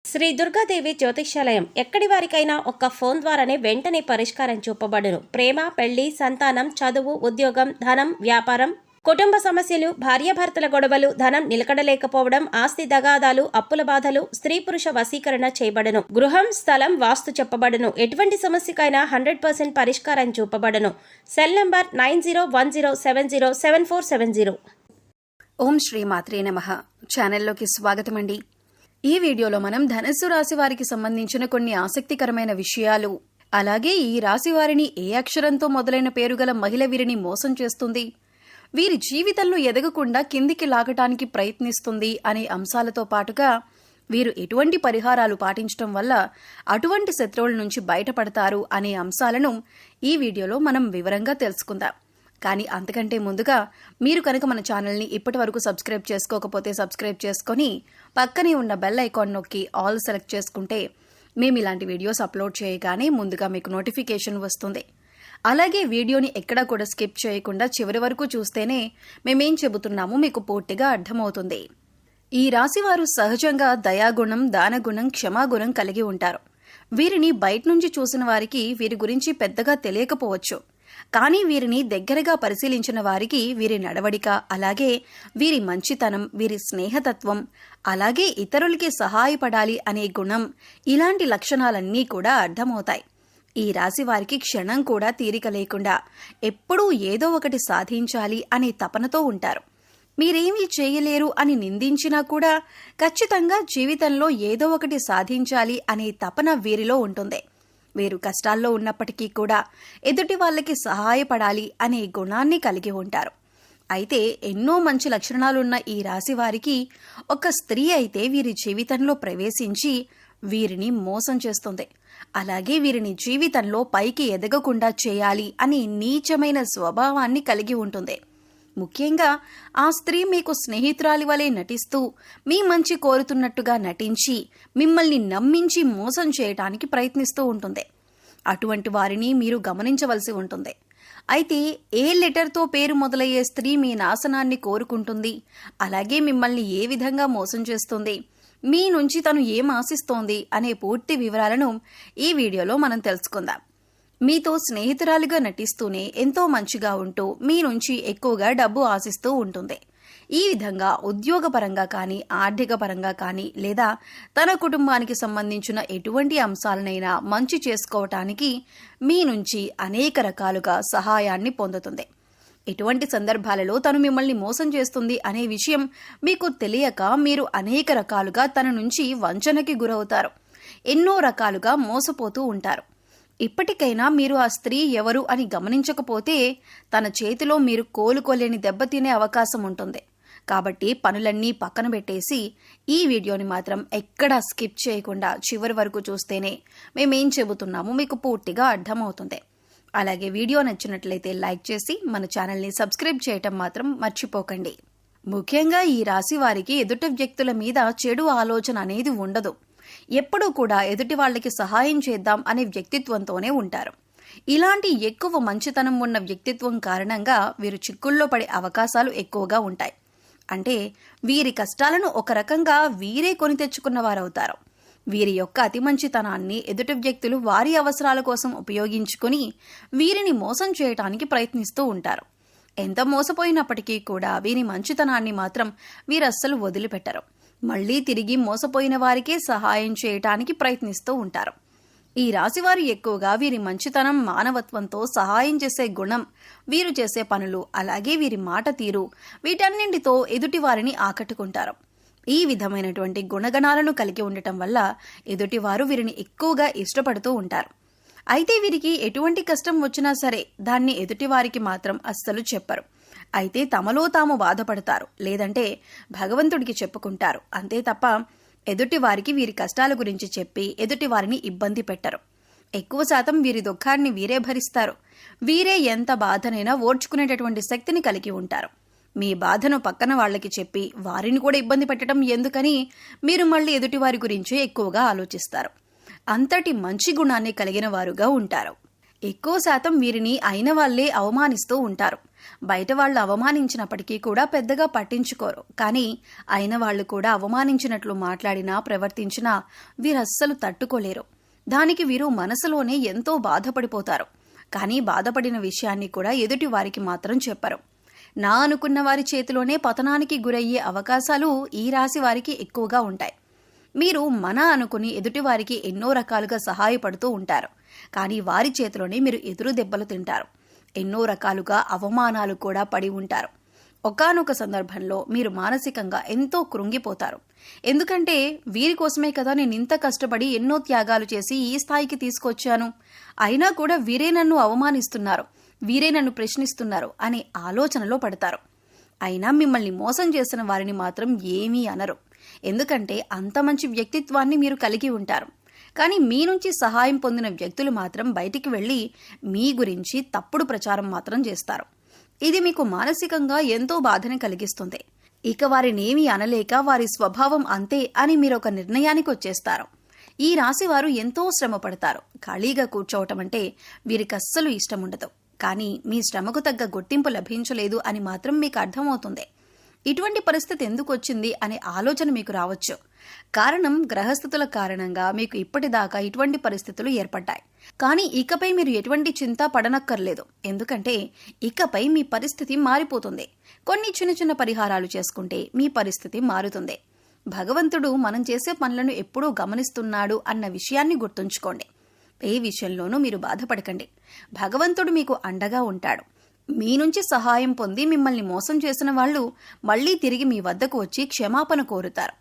శ్రీ దుర్గాదేవి జ్యోతిష్యాలయం ఎక్కడి వారికైనా ఒక్క ఫోన్ ద్వారానే వెంటనే పరిష్కారం చూపబడును. ప్రేమ, పెళ్లి, సంతానం, చదువు, ఉద్యోగం, ధనం, వ్యాపారం, కుటుంబ సమస్యలు, భార్యాభర్తల గొడవలు, ధనం నిలకడలేకపోవడం, ఆస్తి తగాదాలు, అప్పుల బాధలు, స్త్రీ పురుష వశీకరణ చేయబడును. గృహం, స్థలం, వాస్తు చెప్పబడును. ఎటువంటి సమస్యకైనా 100% పరిష్కారం చూపబడును. Cell number 9010707470. ఓం శ్రీ మాత్రే నమః. ఛానల్లోకి స్వాగతం అండి. ఈ వీడియోలో మనం ధనుస్సు రాశి వారికి సంబంధించిన కొన్ని ఆసక్తికరమైన విషయాలు, అలాగే ఈ రాశి వారిని ఏ అక్షరంతో మొదలైన పేరుగల మహిళ వీరిని మోసం చేస్తుంది, వీరి జీవితంలో ఎదగకుండా కిందికి లాగటానికి ప్రయత్నిస్తుంది అనే అంశాలతో పాటుగా వీరు ఎటువంటి పరిహారాలు పాటించడం వల్ల అటువంటి శత్రువుల నుంచి బయటపడతారు అనే అంశాలను ఈ వీడియోలో మనం వివరంగా తెలుసుకుందాం. కానీ అంతకంటే ముందుగా మీరు కనుక మన ఛానల్ని ఇప్పటి వరకు సబ్స్క్రైబ్ చేసుకోకపోతే సబ్స్క్రైబ్ చేసుకొని పక్కనే ఉన్న బెల్ ఐకాన్ నొక్కి ఆల్ సెలెక్ట్ చేసుకుంటే మేము ఇలాంటి వీడియోస్ అప్లోడ్ చేయగానే ముందుగా మీకు నోటిఫికేషన్ వస్తుంది. అలాగే వీడియోని ఎక్కడా కూడా స్కిప్ చేయకుండా చివరి వరకు చూస్తేనే మేమేం చెబుతున్నామో మీకు పూర్తిగా అర్థమవుతుంది. ఈ రాశివారు సహజంగా దయాగుణం, దానగుణం, క్షమాగుణం కలిగి ఉంటారు. వీరిని బయట నుంచి చూసిన వారికి వీరి గురించి పెద్దగా తెలియకపోవచ్చు. కానీ వీరిని దగ్గరగా పరిశీలించిన వారికి వీరి నడవడిక, అలాగే వీరి మంచితనం, వీరి స్నేహతత్వం, అలాగే ఇతరులకి సహాయపడాలి అనే గుణం, ఇలాంటి లక్షణాలన్నీ కూడా అర్థమవుతాయి. ఈ రాశి వారికి క్షణం కూడా తీరిక లేకుండా ఎప్పుడూ ఏదో ఒకటి సాధించాలి అనే తపనతో ఉంటారు. మీరేమీ చేయలేరు అని నిందించినా కూడా ఖచ్చితంగా జీవితంలో ఏదో ఒకటి సాధించాలి అనే తపన వీరిలో ఉంటుంది. వీరు కష్టాల్లో ఉన్నప్పటికీ కూడా ఎదుటి వాళ్ళకి సహాయపడాలి అనే గుణాన్ని కలిగి ఉంటారు. అయితే ఎన్నో మంచి లక్షణాలున్న ఈ రాశి వారికి ఒక స్త్రీ అయితే వీరి జీవితంలో ప్రవేశించి వీరిని మోసం చేస్తుంది. అలాగే వీరిని జీవితంలో పైకి ఎదగకుండా చేయాలి అనే నీచమైన స్వభావాన్ని కలిగి ఉంటుంది. ముఖ్యంగా ఆ స్త్రీ మీకు స్నేహితురాలి వలె నటిస్తూ మీ మంచి కోరుతున్నట్టుగా నటించి మిమ్మల్ని నమ్మించి మోసం చేయటానికి ప్రయత్నిస్తూ ఉంటుంది. అటువంటి వారిని మీరు గమనించవలసి ఉంటుంది. అయితే ఏ లెటర్తో పేరు మొదలయ్యే స్త్రీ మీ నాశనాన్ని కోరుకుంటుంది, అలాగే మిమ్మల్ని ఏ విధంగా మోసం చేస్తుంది, మీ నుంచి తను ఏం ఆశిస్తోంది అనే పూర్తి వివరాలను ఈ వీడియోలో మనం తెలుసుకుందాం. మీతో స్నేహితురాలిగా నటిస్తూనే ఎంతో మంచిగా ఉంటూ మీ నుంచి ఎక్కువగా డబ్బు ఆశిస్తూ ఉంటుంది. ఈ విధంగా ఉద్యోగపరంగా కానీ, ఆర్థిక పరంగా కానీ, లేదా తన కుటుంబానికి సంబంధించిన ఎటువంటి అంశాలనైనా మంచి చేసుకోవటానికి మీ నుంచి అనేక రకాలుగా సహాయాన్ని పొందుతుంది. ఎటువంటి సందర్భాలలో తను మిమ్మల్ని మోసం చేస్తుంది అనే విషయం మీకు తెలియక మీరు అనేక రకాలుగా తన నుంచి వంచనకి గురవుతారు. ఎన్నో రకాలుగా మోసపోతూ ఉంటారు. ఇప్పటికైనా మీరు ఆ స్త్రీ ఎవరు అని గమనించకపోతే తన చేతిలో మీరు కోలుకోలేని దెబ్బతినే అవకాశం ఉంటుంది. కాబట్టి పనులన్నీ పక్కన పెట్టేసి ఈ వీడియోని మాత్రం ఎక్కడా స్కిప్ చేయకుండా చివరి వరకు చూస్తేనే మేమేం చెబుతున్నామో మీకు పూర్తిగా అర్థమవుతుంది. అలాగే వీడియో నచ్చినట్లయితే లైక్ చేసి మన ఛానల్ని సబ్స్క్రైబ్ చేయటం మాత్రం మర్చిపోకండి. ముఖ్యంగా ఈ రాశి వారికి ఎదుటి వ్యక్తుల మీద చెడు ఆలోచన అనేది ఉండదు. ఎప్పుడూ కూడా ఎదుటి వాళ్ళకి సహాయం చేద్దాం అనే వ్యక్తిత్వంతోనే ఉంటారు. ఇలాంటి ఎక్కువ మంచితనం ఉన్న వ్యక్తిత్వం కారణంగా వీరు చిక్కుల్లో పడే అవకాశాలు ఎక్కువగా ఉంటాయి. అంటే వీరి కష్టాలను ఒక రకంగా వీరే కొని తెచ్చుకున్న వారవుతారు. వీరి యొక్క అతి మంచితనాన్ని ఎదుటి వ్యక్తులు వారి అవసరాల కోసం ఉపయోగించుకుని వీరిని మోసం చేయటానికి ప్రయత్నిస్తూ ఉంటారు. ఎంత మోసపోయినప్పటికీ కూడా వీరి మంచితనాన్ని మాత్రం వీరస్సలు వదిలిపెట్టరు. మళ్లీ తిరిగి మోసపోయిన వారికే సహాయం చేయటానికి ప్రయత్నిస్తూ ఉంటారు. ఈ రాశివారు ఎక్కువగా వీరి మంచితనం, మానవత్వంతో సహాయం చేసే గుణం, వీరు చేసే పనులు, అలాగే వీరి మాట తీరు, వీటన్నింటితో ఎదుటి వారిని ఆకట్టుకుంటారు. ఈ విధమైనటువంటి గుణగణాలను కలిగి ఉండటం వల్ల ఎదుటివారు వీరిని ఎక్కువగా ఇష్టపడుతూ ఉంటారు. అయితే వీరికి ఎటువంటి కష్టం వచ్చినా సరే దాన్ని ఎదుటివారికి మాత్రం అస్సలు చెప్పరు. అయితే తమలో తాము బాధపడతారు, లేదంటే భగవంతుడికి చెప్పుకుంటారు. అంతే తప్ప ఎదుటివారికి వీరి కష్టాల గురించి చెప్పి ఎదుటివారిని ఇబ్బంది పెట్టరు. ఎక్కువ శాతం వీరి దుఃఖాన్ని వీరే భరిస్తారు. వీరే ఎంత బాధనైనా ఓర్చుకునేటటువంటి శక్తిని కలిగి ఉంటారు. మీ బాధను పక్కన వాళ్ళకి చెప్పి వారిని కూడా ఇబ్బంది పెట్టడం ఎందుకని మీరు మళ్ళీ ఎదుటివారి గురించి ఎక్కువగా ఆలోచిస్తారు. అంతటి మంచి గుణాన్ని కలిగిన వారుగా ఉంటారు. ఎక్కువ శాతం వీరిని అయిన వాళ్లే అవమానిస్తూ ఉంటారు. బయట వాళ్ళు అవమానించినప్పటికీ కూడా పెద్దగా పట్టించుకోరు. కానీ అయిన వాళ్ళు కూడా అవమానించినట్లు మాట్లాడినా ప్రవర్తించినా వీరస్సలు తట్టుకోలేరు. దానికి వీరు మనసులోనే ఎంతో బాధపడిపోతారు. కానీ బాధపడిన విషయాన్ని కూడా ఎదుటి వారికి మాత్రం చెప్పరు. నా అనుకున్న వారి చేతిలోనే పతనానికి గురయ్యే అవకాశాలు ఈ రాశి వారికి ఎక్కువగా ఉంటాయి. మీరు మన అనుకుని ఎదుటివారికి ఎన్నో రకాలుగా సహాయపడుతూ ఉంటారు. కానీ వారి చేతిలోనే మీరు ఎదురు దెబ్బలు తింటారు. ఎన్నో రకాలుగా అవమానాలు కూడా పడి ఉంటారు. ఒకానొక సందర్భంలో మీరు మానసికంగా ఎంతో కృంగిపోతారు. ఎందుకంటే వీరి కోసమే కదా నేను ఇంత కష్టపడి ఎన్నో త్యాగాలు చేసి ఈ స్థాయికి తీసుకొచ్చాను, అయినా కూడా వీరే నన్ను అవమానిస్తున్నారు, వీరే నన్ను ప్రశ్నిస్తున్నారు అనే ఆలోచనలో పడతారు. అయినా మిమ్మల్ని మోసం చేసిన వారిని మాత్రం ఏమీ అనరు. ఎందుకంటే అంత మంచి వ్యక్తిత్వాన్ని మీరు కలిగి ఉంటారు. కానీ మీ నుంచి సహాయం పొందిన వ్యక్తులు మాత్రం బయటికి వెళ్లి మీ గురించి తప్పుడు ప్రచారం మాత్రం చేస్తారు. ఇది మీకు మానసికంగా ఎంతో బాధని కలిగిస్తుంది. ఇక వారినేమీ అనలేక వారి స్వభావం అంతే అని మీరు ఒక నిర్ణయానికి వచ్చేస్తారు. ఈ రాశి వారు ఎంతో శ్రమ పడతారు. ఖాళీగా కూర్చోవటం అంటే వీరికి అస్సలు ఇష్టం ఉండదు. కానీ మీ శ్రమకు తగ్గ గుర్తింపు లభించలేదు అని మాత్రం మీకు అర్థమవుతుంది. ఇటువంటి పరిస్థితి ఎందుకు వచ్చింది అనే ఆలోచన మీకు రావచ్చు. కారణం గ్రహస్థితుల కారణంగా మీకు ఇప్పటిదాకా ఇటువంటి పరిస్థితులు ఏర్పడ్డాయి. కానీ ఇకపై మీరు ఎటువంటి చింత పడనక్కర్లేదు. ఎందుకంటే ఇకపై మీ పరిస్థితి మారిపోతుంది. కొన్ని చిన్న చిన్న పరిహారాలు చేసుకుంటే మీ పరిస్థితి మారుతుంది. భగవంతుడు మనం చేసే పనులను ఎప్పుడూ గమనిస్తున్నాడు అన్న విషయాన్ని గుర్తుంచుకోండి. ఏ విషయంలోనూ మీరు బాధపడకండి. భగవంతుడు మీకు అండగా ఉంటాడు. మీ నుంచి సహాయం పొంది మిమ్మల్ని మోసం చేసిన వాళ్ళు మళ్లీ తిరిగి మీ వద్దకు వచ్చి క్షమాపణ కోరుతారు.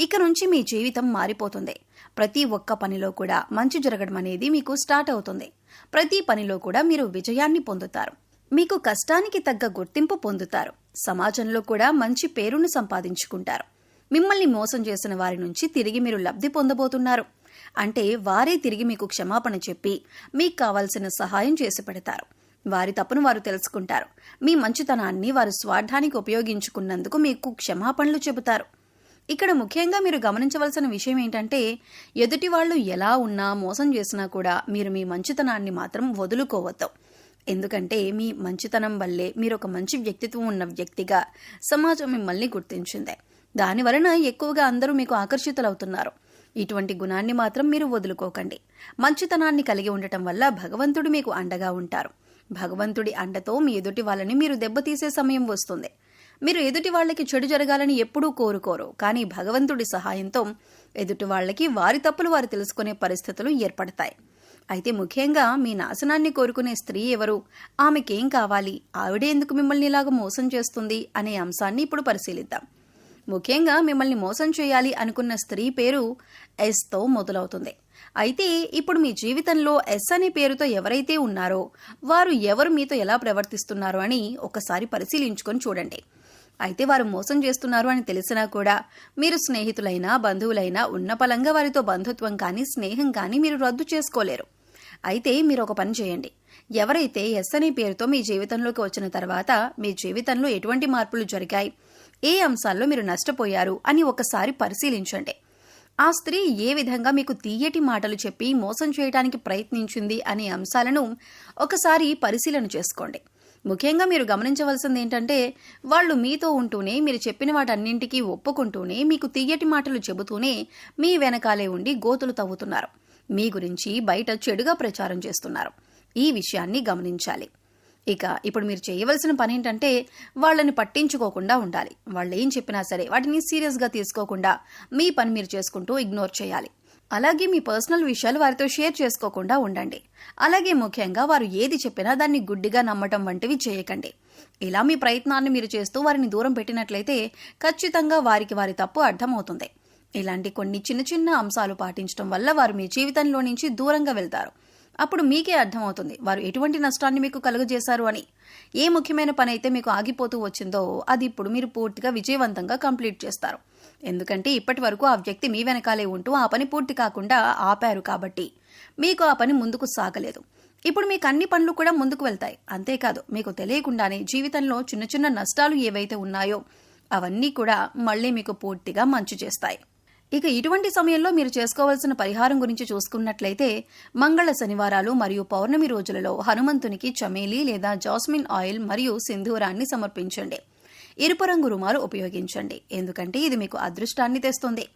ఇక నుంచి మీ జీవితం మారిపోతుంది. ప్రతి ఒక్క పనిలో కూడా మంచి జరగడం అనేది మీకు స్టార్ట్ అవుతుంది. ప్రతి పనిలో కూడా మీరు విజయాన్ని పొందుతారు. మీకు కష్టానికి తగ్గ గుర్తింపు పొందుతారు. సమాజంలో కూడా మంచి పేరును సంపాదించుకుంటారు. మిమ్మల్ని మోసం చేసిన వారి నుంచి తిరిగి మీరు లబ్ధి పొందబోతున్నారు. అంటే వారే తిరిగి మీకు క్షమాపణ చెప్పి మీకు కావాల్సిన సహాయం చేసి పెడతారు. వారి తప్పును వారు తెలుసుకుంటారు. మీ మంచితనాన్ని వారు స్వార్థానికి ఉపయోగించుకున్నందుకు మీకు క్షమాపణలు చెబుతారు. ఇక్కడ ముఖ్యంగా మీరు గమనించవలసిన విషయం ఏంటంటే ఎదుటి వాళ్ళు ఎలా ఉన్నా మోసం చేసినా కూడా మీరు మీ మంచితనాన్ని మాత్రం వదులుకోవద్దు. ఎందుకంటే మీ మంచితనం వల్లే మీరు ఒక మంచి వ్యక్తిత్వం ఉన్న వ్యక్తిగా సమాజం మిమ్మల్ని గుర్తించింది. దాని వలన ఎక్కువగా అందరూ మీకు ఆకర్షితులవుతున్నారు. ఇటువంటి గుణాన్ని మాత్రం మీరు వదులుకోకండి. మంచితనాన్ని కలిగి ఉండటం వల్ల భగవంతుడు మీకు అండగా ఉంటారు. భగవంతుడి అండతో మీ ఎదుటి వాళ్ళని మీరు దెబ్బతీసే సమయం వస్తుంది. మీరు ఎదుటి వాళ్ళకి చెడు జరగాలని ఎప్పుడూ కోరుకోరు. కానీ భగవంతుడి సహాయంతో ఎదుటి వాళ్ళకి వారి తప్పులు వారు తెలుసుకునే పరిస్థితులు ఏర్పడతాయి. అయితే ముఖ్యంగా మీ నాశనాన్ని కోరుకునే స్త్రీ ఎవరు, ఆమెకేం కావాలి, ఆవిడే ఎందుకు మిమ్మల్ని ఇలాగ మోసం చేస్తుంది అనే అంశాన్ని ఇప్పుడు పరిశీలిద్దాం. ముఖ్యంగా మిమ్మల్ని మోసం చేయాలి అనుకున్న స్త్రీ పేరు ఎస్తో మొదలవుతుంది. అయితే ఇప్పుడు మీ జీవితంలో ఎస్ అనే పేరుతో ఎవరైతే ఉన్నారో వారు ఎవరు మీతో ఎలా ప్రవర్తిస్తున్నారో అని ఒకసారి పరిశీలించుకొని చూడండి. అయితే వారు మోసం చేస్తున్నారు అని తెలిసినా కూడా మీరు స్నేహితులైనా బంధువులైనా ఉన్న పలంగా వారితో బంధుత్వం కానీ స్నేహం కానీ మీరు రద్దు చేసుకోలేరు. అయితే మీరు ఒక పని చేయండి. ఎవరైతే ఎస్ అనే పేరుతో మీ జీవితంలోకి వచ్చిన తర్వాత మీ జీవితంలో ఎటువంటి మార్పులు జరిగాయి, ఏ అంశాల్లో మీరు నష్టపోయారు అని ఒకసారి పరిశీలించండి. ఆ స్త్రీ ఏ విధంగా మీకు తీయటి మాటలు చెప్పి మోసం చేయడానికి ప్రయత్నించింది అనే అంశాలను ఒకసారి పరిశీలన చేసుకోండి. ముఖ్యంగా మీరు గమనించవలసింది ఏంటంటే వాళ్ళు మీతో ఉంటూనే మీరు చెప్పిన వాటన్నింటికీ ఒప్పుకుంటూనే మీకు తీయటి మాటలు చెబుతూనే మీ వెనకాలే ఉండి గోతులు తవ్వుతున్నారు. మీ గురించి బయట చెడుగా ప్రచారం చేస్తున్నారు. ఈ విషయాన్ని గమనించాలి. ఇక ఇప్పుడు మీరు చేయవలసిన పని ఏంటంటే వాళ్ళని పట్టించుకోకుండా ఉండాలి. వాళ్ళు ఏం చెప్పినా సరే వాటిని సీరియస్గా తీసుకోకుండా మీ పని మీరు చేసుకుంటూ ఇగ్నోర్ చేయాలి. అలాగే మీ పర్సనల్ విషయాలు వారితో షేర్ చేసుకోకుండా ఉండండి. అలాగే ముఖ్యంగా వారు ఏది చెప్పినా దాన్ని గుడ్డిగా నమ్మటం వంటివి చేయకండి. ఇలా మీ ప్రయత్నాన్ని మీరు చేస్తూ వారిని దూరం పెట్టినట్లయితే ఖచ్చితంగా వారికి వారి తప్పు అర్థమవుతుంది. ఇలాంటి కొన్ని చిన్న చిన్న అంశాలు పాటించడం వల్ల వారు మీ జీవితంలో నుంచి దూరంగా వెళ్తారు. అప్పుడు మీకే అర్థమవుతుంది వారు ఎటువంటి నష్టాన్ని మీకు కలుగజేశారు అని. ఏ ముఖ్యమైన పని అయితే మీకు ఆగిపోతూ వచ్చిందో అది ఇప్పుడు మీరు పూర్తిగా విజయవంతంగా కంప్లీట్ చేస్తారు. ఎందుకంటే ఇప్పటి వరకు ఆ వ్యక్తి మీ వెనకాలే ఉంటూ ఆ పని పూర్తి కాకుండా ఆపారు కాబట్టి మీకు ఆ పని ముందుకు సాగలేదు. ఇప్పుడు మీకు అన్ని పనులు కూడా ముందుకు వెళ్తాయి. అంతేకాదు మీకు తెలియకుండానే జీవితంలో చిన్న చిన్న నష్టాలు ఏవైతే ఉన్నాయో అవన్నీ కూడా మళ్ళీ మీకు పూర్తిగా మంచి చేస్తాయి. ఇక ఇటువంటి సమయంలో మీరు చేసుకోవాల్సిన పరిహారం గురించి చూసుకున్నట్లయితే మంగళ శనివారాలు మరియు పౌర్ణమి రోజులలో హనుమంతునికి చమేలి లేదా జాస్మిన్ ఆయిల్ మరియు సింధూరాన్ని సమర్పించండి. ఎరుపు రంగు రుమాలు ఉపయోగించండి, ఎందుకంటే ఇది మీకు అదృష్టాన్ని తెస్తుంది.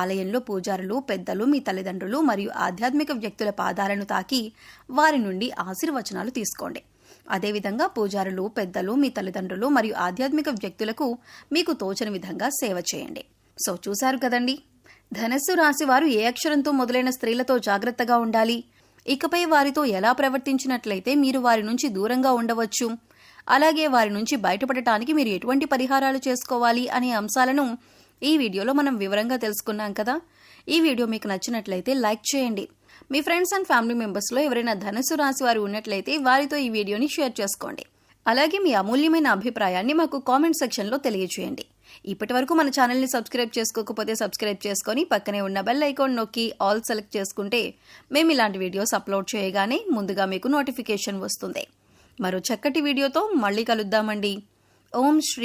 ఆలయంలో పూజారులు, పెద్దలు, మీ తల్లిదండ్రులు మరియు ఆధ్యాత్మిక వ్యక్తుల పాదాలను తాకి వారి నుండి ఆశీర్వచనాలు తీసుకోండి. అదేవిధంగా పూజారులు, పెద్దలు, మీ తల్లిదండ్రులు మరియు ఆధ్యాత్మిక వ్యక్తులకు మీకు తోచని విధంగా సేవ చేయండి. సో చూశారు కదండి, ధనస్సు రాశి వారు ఏ అక్షరంతో మొదలైన స్త్రీలతో జాగ్రత్తగా ఉండాలి, ఇకపై వారితో ఎలా ప్రవర్తించినట్లయితే మీరు వారి నుంచి దూరంగా ఉండవచ్చు, అలాగే వారి నుంచి బయటపడటానికి మీరు ఎటువంటి పరిహారాలు చేసుకోవాలి అనే అంశాలను ఈ వీడియోలో మనం వివరంగా తెలుసుకున్నాం కదా. ఈ వీడియో మీకు నచ్చినట్లయితే లైక్ చేయండి. మీ ఫ్రెండ్స్ అండ్ ఫ్యామిలీ మెంబర్స్లో ఎవరైనా ధనస్సు రాశి వారు ఉన్నట్లయితే వారితో ఈ వీడియోని షేర్ చేసుకోండి. అలాగే మీ అమూల్యమైన అభిప్రాయాన్ని మాకు కామెంట్ సెక్షన్లో తెలియజేయండి. ఇప్పటి వరకు మన ఛానల్ని సబ్స్క్రైబ్ చేసుకోకపోతే సబ్స్క్రైబ్ చేసుకొని పక్కనే ఉన్న బెల్ ఐకాన్ నొక్కి ఆల్ సెలెక్ట్ చేసుకుంటే మేము ఇలాంటి వీడియోస్ అప్లోడ్ చేయగానే ముందుగా మీకు నోటిఫికేషన్ వస్తుంది. మరో చక్కటి వీడియోతో మళ్ళీ కలుద్దామండి. ఓం శ్రీ